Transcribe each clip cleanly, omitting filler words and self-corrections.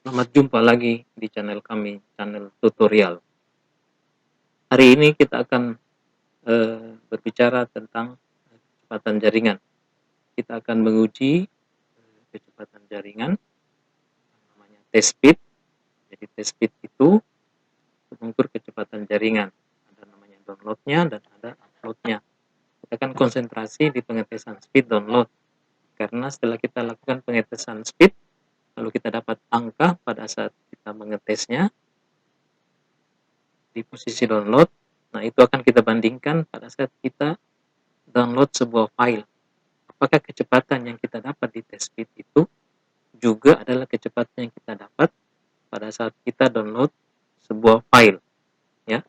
Selamat jumpa lagi di channel kami, channel tutorial. Hari ini kita akan berbicara tentang kecepatan jaringan. Kita akan menguji kecepatan jaringan, namanya test speed. Jadi test speed itu mengukur kecepatan jaringan. Ada namanya downloadnya dan ada uploadnya. Kita akan konsentrasi di pengetesan speed download. Karena setelah kita lakukan pengetesan speed, lalu kita dapat angka pada saat kita mengetesnya di posisi download. Nah, itu akan kita bandingkan pada saat kita download sebuah file. Apakah kecepatan yang kita dapat di test speed itu juga adalah kecepatan yang kita dapat pada saat kita download sebuah file, ya.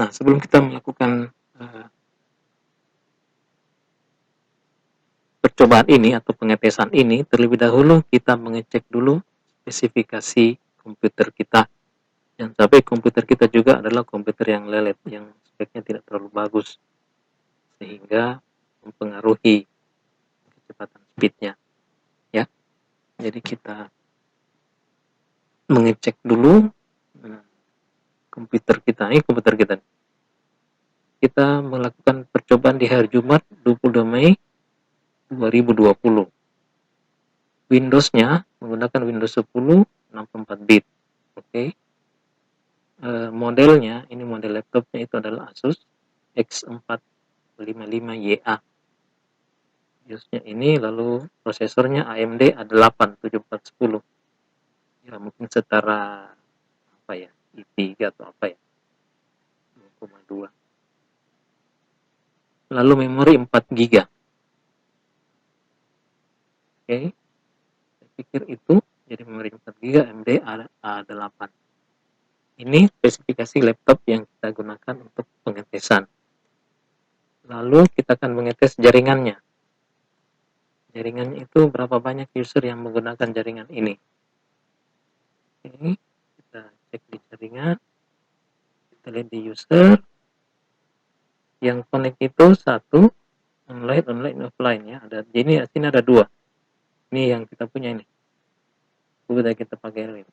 Nah, sebelum kita melakukan percobaan ini atau pengetesan ini, terlebih dahulu kita mengecek dulu spesifikasi komputer kita. Jangan sampai komputer kita juga adalah komputer yang lelet, yang speknya tidak terlalu bagus, sehingga mempengaruhi kecepatan speednya, ya. Jadi kita mengecek dulu komputer kita. Kita melakukan percobaan di hari Jumat 22 Mei 2020. Windows-nya menggunakan Windows 10 64 bit. Oke. Modelnya, ini model laptopnya itu adalah Asus X455YA. BIOS-nya ini, lalu prosesornya AMD A8 7410. Ya, mungkin setara apa ya, i3 atau apa ya, 2,2. Lalu memori 4 GB. Oke, saya pikir itu. Jadi memori 4 GB AMD A8. Ini spesifikasi laptop yang kita gunakan untuk pengetesan. Lalu kita akan mengetes jaringannya. Jaringannya itu berapa banyak user yang menggunakan jaringan ini. Oke, kita cek di jaringan. Kita lihat di user. Yang connect itu 1, online, offline, ya. Ada, ini sini ada 2. Ini yang kita punya ini. Sudah kita pakai ini.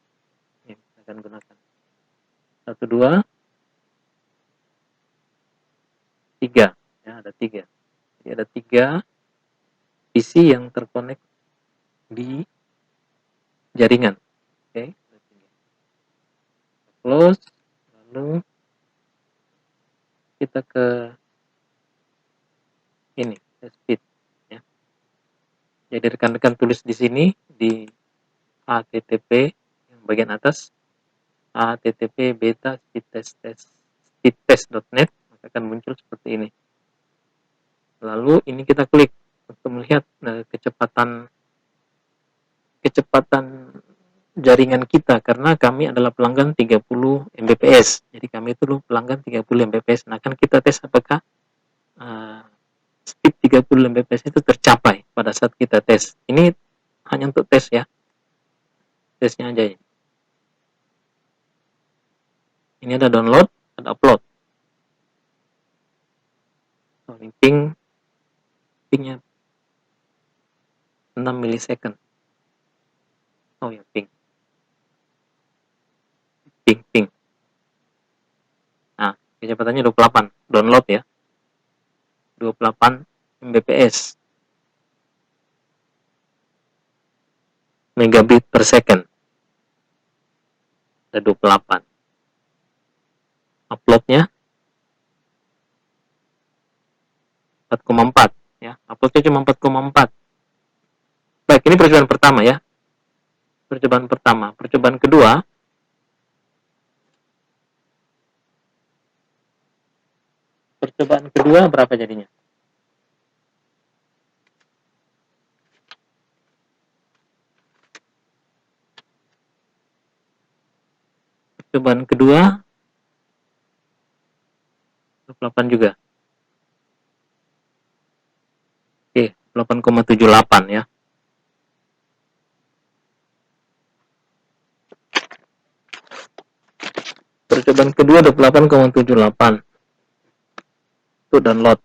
Yang kita akan gunakan. 1, 2, 3. Ya, ada 3. Jadi ada 3 PC yang terkonek di jaringan. Oke, close. Lalu kita ke ini, speed, ya. Jadi rekan-rekan tulis di sini di HTTP yang bagian atas, HTTP beta speedtest.net, maka akan muncul seperti ini. Lalu ini kita klik untuk melihat kecepatan jaringan kita, karena kami adalah pelanggan 30 Mbps. Jadi kami itu pelanggan 30 Mbps. Nah, kan kita tes apakah speed 30 Mbps itu tercapai pada saat kita tes. Ini hanya untuk tes, ya. Tesnya aja ya. Ini ada download, ada upload. So, pingnya 6 milisecond. Oh ya, ping. Nah, kecepatannya 28. Download, ya. 28 Mbps. Megabit per second. Ada 28. Uploadnya 4,4, ya. Uploadnya cuma 4,4. Baik, ini percobaan pertama, ya. Percobaan pertama. Percobaan kedua, berapa jadinya? Percobaan kedua 28 juga. Oke, 8,78, ya. Percobaan kedua 28,78. Itu download.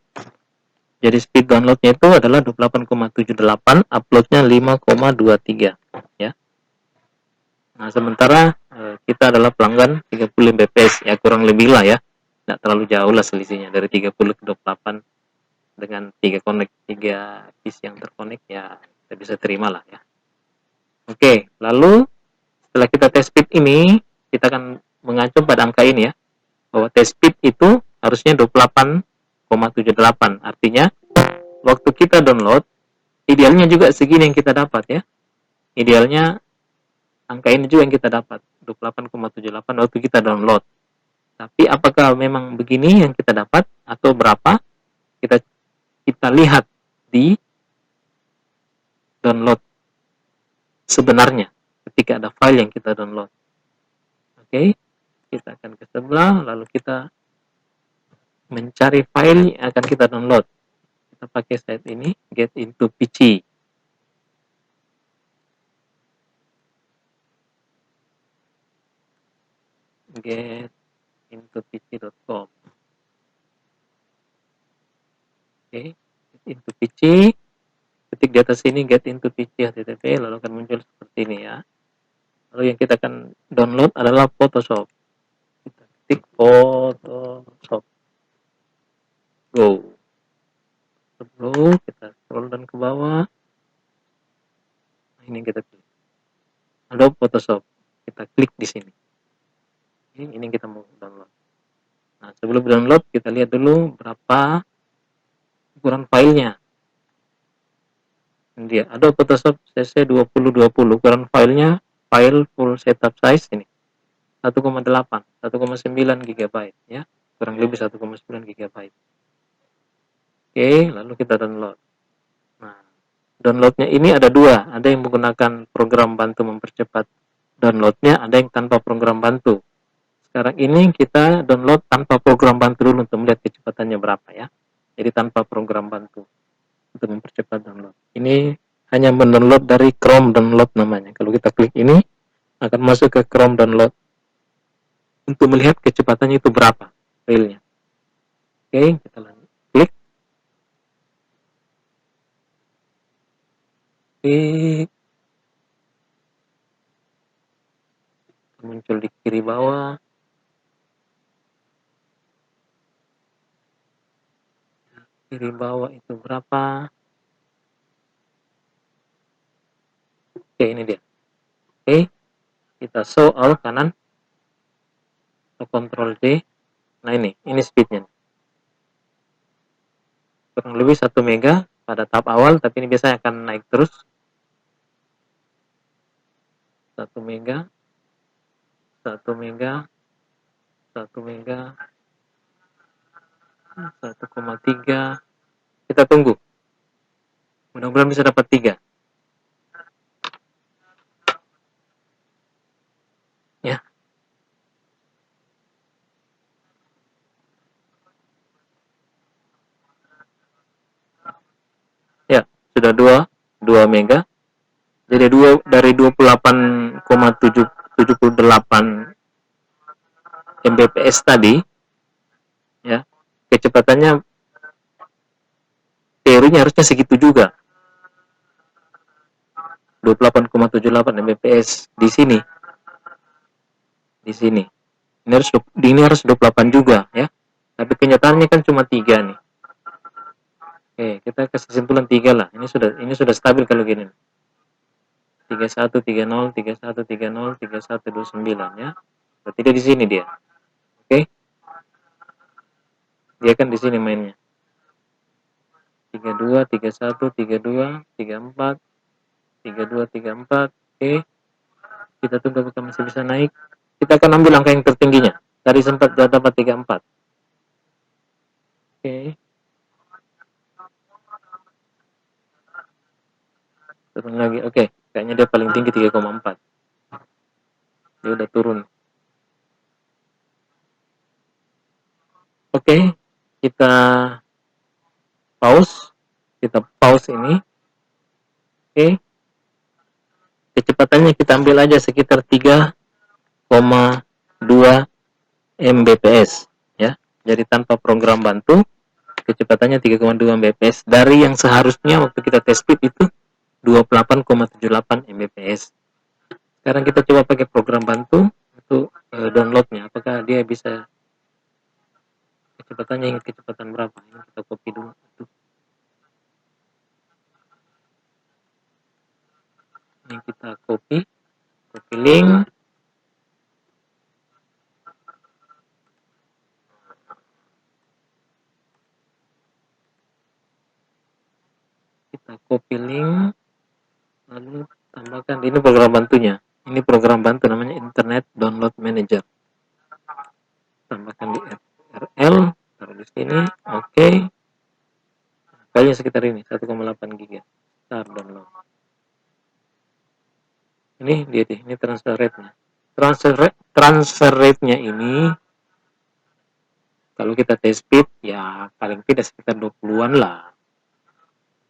Jadi speed downloadnya itu adalah 28,78, uploadnya 5,23, ya. Nah, sementara kita adalah pelanggan 30 Mbps, ya kurang lebih lah ya. Tidak terlalu jauh lah selisihnya dari 30 ke 28 dengan 3 piece yang terkonek, ya kita bisa terima lah ya. Oke, lalu setelah kita test speed ini, kita akan mengacu pada angka ini ya, bahwa test speed itu harusnya 28,78. Artinya, waktu kita download, idealnya juga segini yang kita dapat ya. Idealnya angka ini juga yang kita dapat, 28,78 waktu kita download. Tapi apakah memang begini yang kita dapat atau berapa? Kita lihat di download sebenarnya ketika ada file yang kita download. Oke, kita akan ke sebelah, lalu kita mencari file yang akan kita download. Kita pakai site ini, get into PC. Get into pc.com. Oke, get into PC. Ketik di atas ini get into PC HTTP, lalu akan muncul seperti ini ya. Lalu yang kita akan download adalah Photoshop. Kita ketik Photoshop. Go. Kita scroll dan ke bawah. Nah, ini kita klik. Adobe Photoshop. Kita klik di sini. Ini yang kita mau download. Nah, sebelum download kita lihat dulu berapa ukuran filenya. Ini dia, Adobe Photoshop CC 2020. Ukuran filenya, file full setup size ini 1,8, 1,9 GB ya. Kurang lebih 1,9 GB. Oke, lalu kita download. Nah, downloadnya ini ada dua. Ada yang menggunakan program bantu mempercepat downloadnya, ada yang tanpa program bantu. Sekarang ini kita download tanpa program bantu dulu untuk melihat kecepatannya berapa ya. Jadi tanpa program bantu untuk mempercepat download. Ini hanya mendownload dari Chrome download namanya. Kalau kita klik ini akan masuk ke Chrome download untuk melihat kecepatannya itu berapa filenya. Oke, kita lanjut. Klik. Klik. Muncul di kiri bawah. Kiri bawah itu berapa? Oke, ini dia. Oke, kita show all kanan. Ctrl D. Nah, ini speednya. Kurang lebih 1 mega pada tahap awal, tapi ini biasanya akan naik terus. 1 mega, 1 mega, 1 mega, 1,3. Kita tunggu. Mudah-mudahan bisa dapat 3. Ya. Ya, sudah 2 mega. Jadi dari 28,78 Mbps tadi ya. Kecepatannya teorinya harusnya segitu juga. 28,78 Mbps di sini. Di sini. Ini harus 28 juga ya. Tapi kenyataannya kan cuma 3 nih. Oke, kita ke kesimpulan 3 lah. Ini sudah stabil kalau gini. 3130, 3130, 3129 ya. Berarti dia di sini dia. Oke. Dia kan di sini mainnya. 32, 31, 32, 34, 32, 34. Oke. Kita tunggu apakah masih bisa naik. Kita akan ambil angka yang tertingginya. Tadi sempat dapat 34. Oke. Turun lagi. Oke. Kayaknya dia paling tinggi 3,4. Dia udah turun. Oke. Kita pause. Kita pause ini. Oke. Kecepatannya kita ambil aja sekitar 3,2 Mbps ya. Jadi tanpa program bantu kecepatannya 3,2 Mbps dari yang seharusnya waktu kita test speed itu 28,78 Mbps. Sekarang kita coba pakai program bantu untuk downloadnya. Apakah dia bisa kecepatannya, ingat kecepatan berapa? Ini kita copy dulu. Ini kita copy link. Kita copy link, lalu tambahkan. Ini program bantunya. Ini program bantu namanya Internet Download Manager. Tambahkan di URL, taruh di sini. Oke. Kayaknya sekitar ini 1,8 GB. Start download. Ini dia deh, ini transfer rate-nya. Transfer rate-nya ini kalau kita test speed ya paling tidak sekitar 20-an lah.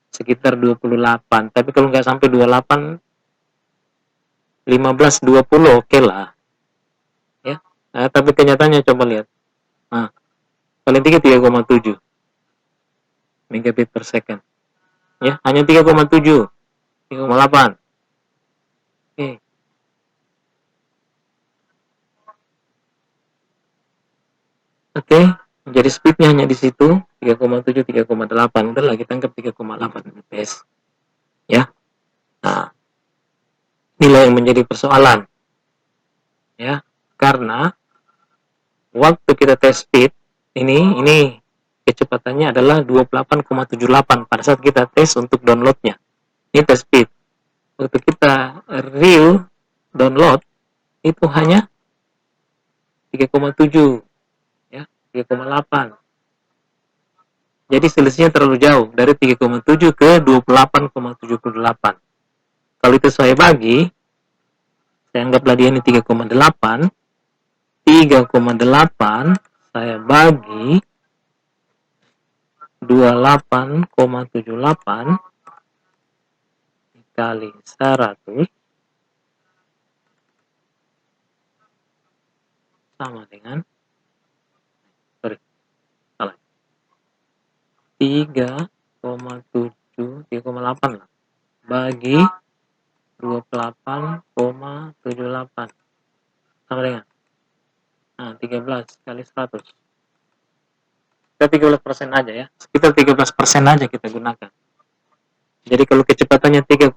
Sekitar 28. Tapi kalau nggak sampai 28, 15, 20 oke lah. Ya. Nah, tapi kenyataannya coba lihat. Nah, paling tinggi 3,7 megabit per second. Ya, hanya 3,7, 3,8. Oke. Oke, jadi speednya hanya di situ 3,7, 3,8. Udahlah kita anggap 3,8 Mbps. Ya. Nah, inilah yang menjadi persoalan. Ya, karena waktu kita test speed ini kecepatannya adalah 28,78 pada saat kita tes untuk downloadnya. Ini test speed. Waktu kita real download itu hanya 3,7 ya, 3,8. Jadi selisihnya terlalu jauh dari 3,7 ke 28,78. Kalau itu saya bagi, saya anggaplah dia ini 3,8. 3,8 saya bagi 28,78 dikali 100 sama dengan 3,8 lah bagi 28,78 sama dengan 13 kali 100. Kita 13% aja ya, sekitar 13% aja kita gunakan. Jadi kalau kecepatannya 3,8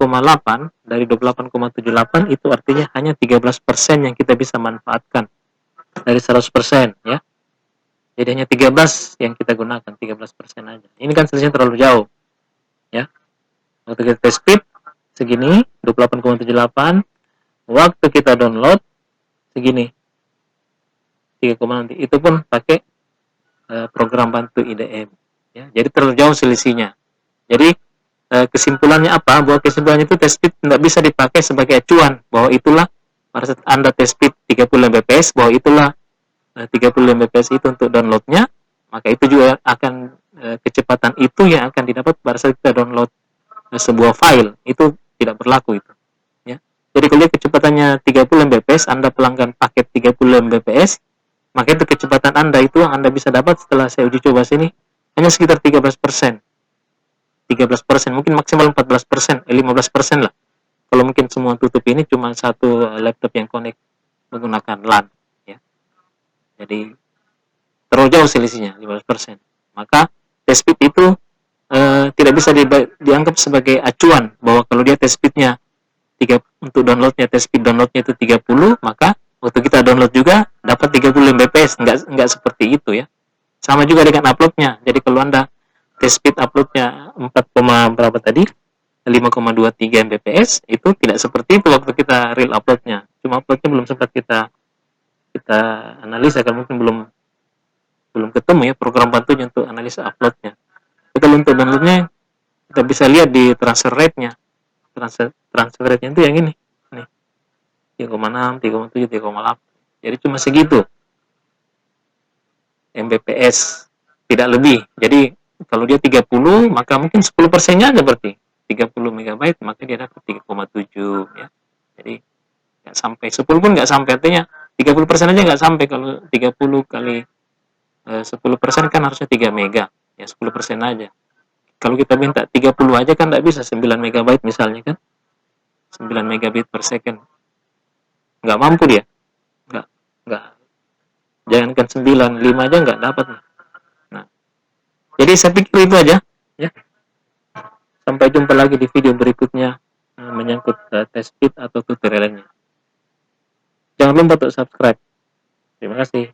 dari 28,78 itu artinya hanya 13% yang kita bisa manfaatkan dari 100% ya. Jadi hanya 13 yang kita gunakan, 13% aja. Ini kan selisihnya terlalu jauh ya. Waktu kita test speed segini 28,78, waktu kita download segini 3, itu pun pakai program bantu IDM ya. Jadi terlalu jauh selisihnya. Jadi kesimpulannya apa? Bahwa kesimpulannya itu test speed tidak bisa dipakai sebagai acuan bahwa itulah pada saat Anda test speed 30 Mbps bahwa itulah 30 Mbps itu untuk downloadnya, maka itu juga akan kecepatan itu yang akan didapat pada saat kita download sebuah file. Itu tidak berlaku itu ya. Jadi kalau kecepatannya 30 Mbps, Anda pelanggan paket 30 Mbps, maka itu kecepatan Anda itu yang Anda bisa dapat setelah saya uji coba sini hanya sekitar 13%. 13%, mungkin maksimal 14%, 15% lah. Kalau mungkin semua tutup ini cuma satu laptop yang connect menggunakan LAN ya. Jadi terlalu jauh selisihnya 15%. Maka test speed itu tidak bisa dianggap sebagai acuan bahwa kalau dia test speednya untuk downloadnya, test speed downloadnya itu 30, maka waktu kita download juga dapat 30 Mbps. Enggak seperti itu ya. Sama juga dengan uploadnya. Jadi kalau Anda test speed uploadnya 4, berapa tadi? 5,23 Mbps, itu tidak seperti itu waktu kita real uploadnya. Cuma uploadnya belum sempat kita analisa, kan mungkin belum ketemu ya program bantunya untuk analisa uploadnya. Tapi kalau untuk downloadnya kita bisa lihat di transfer rate-nya. Transfer rate-nya itu yang ini. Nih. 3,6, 3,7, 3,8. Jadi cuma segitu Mbps, tidak lebih. Jadi kalau dia 30, maka mungkin 10%-nya aja berarti. 30 MB, maka dia dapat 3,7 ya. Jadi nggak sampai 10 pun nggak sampai, artinya 30% aja nggak sampai. Kalau 30 kali 10% kan harusnya 3 mega ya, 10% aja. Kalau kita minta 30 aja kan nggak bisa, 9 MB misalnya kan, 9 megabit per second. nggak mampu dia, nggak, jangankan 9, 5 aja nggak dapat. Nah, jadi saya pikir itu aja ya. Sampai jumpa lagi di video berikutnya menyangkut test fit atau tutorialnya. Jangan lupa untuk subscribe. Terima kasih.